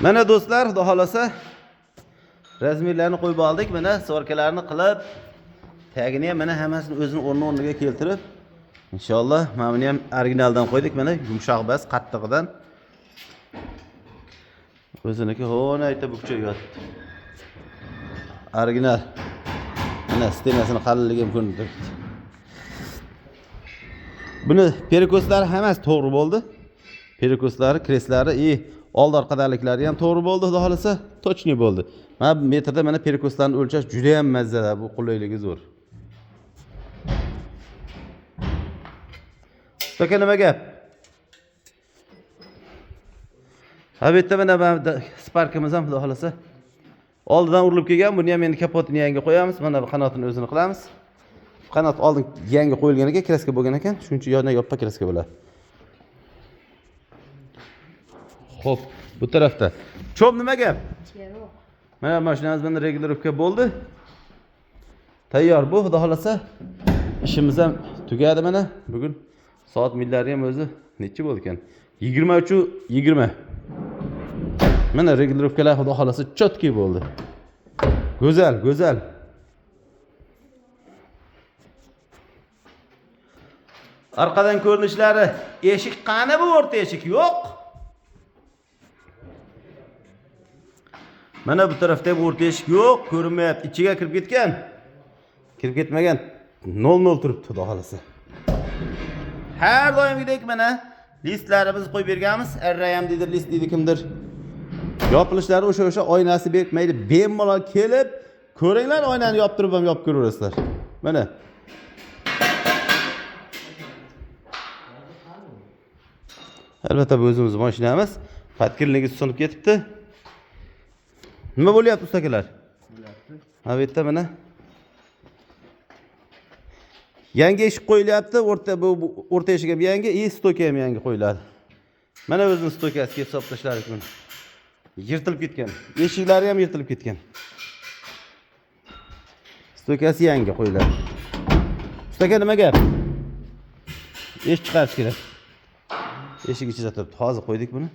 Mana do'stlar, xudo xolasa razmerlarni qo'yib oldik. Mana svorkalarni qilib, tagini ham mana hammasini o'zining o'rniga keltirib, inshaalloh mana buni ham originaldan qo'ydik. Mana yumshoq bas, qattig'idan. O'ziniki ho'na ayta bukcha yotdi. Original. Mana stenasini qalinligi ham ko'rinib turibdi. Buni perikoslari hammasi to'g'ri bo'ldi. Perikoslari, kreslari old orqadaliklari ham to'g'ri bo'ldi, xudo xolasa, точный bo'ldi. Mana metrda mana perikoslarni o'lchash juda ham mazza, bu qulayligi zo'r. Aka nima gap? Ha bu yerda mana sparkimiz ham xudo xolasa oldidan urilib kelgan. Buni ham endi kapotini yangi qo'yamiz. Mana bu qanotini o'zini qilamiz. Qanot oldin yangi qo'yilgan ekan, kraska bo'lgan ekan. Shuning uchun yana yoppa kraska bo'ladi. Xo'p, bu tarafda. Cho'p nima gap? Mana mashinamiz bilan regulirovka bo'ldi. Tayyor bu, xudo xolasa ishimiz ham tugadi mana. Bugun soat millari ham o'zi necha bo'ldi ekan? 23:20. Mana regulirovkalar xudo xolasa chotki bo'ldi. Go'zal, go'zal. Arqadan ko'rinishlari, eshik qani bu o'rta eshik yo'q. Mana bu tarafda ham o'rta eshik yo'q, ko'rinmayapti. Ichiga kirib ketgan. Kirib ketmagan. 0 turibdi, xudo xolasa. Har doimgidek mana listlarimiz qo'yib berganmiz. Arrayam dedi, list dedi kimdir. Yopilishlari o'sha oynasi bermaydi. Bemalol kelib, ko'ringlar, oynani yoptirib ham yopib ko'raverasizlar. Mana. Albatta bu o'zimiz mashinamiz. Patkirligi sinib ketibdi. Nima bo'lyapti ustakalar? Ha bu yerda mana yangi eshik qo'yilyapti. O'rta eshik ham yangi, stoka ham yangi qo'yiladi. Mana o'zining stokasiga hisoblashlari uchun. Yirtilib ketgan. Eshiklari ham yirtilib ketgan. Stokasi yangi qo'yiladi. Ustaka nima gap? Eshik chiqarish kerak. Eshik ichida turibdi. Hozir qo'ydik buni.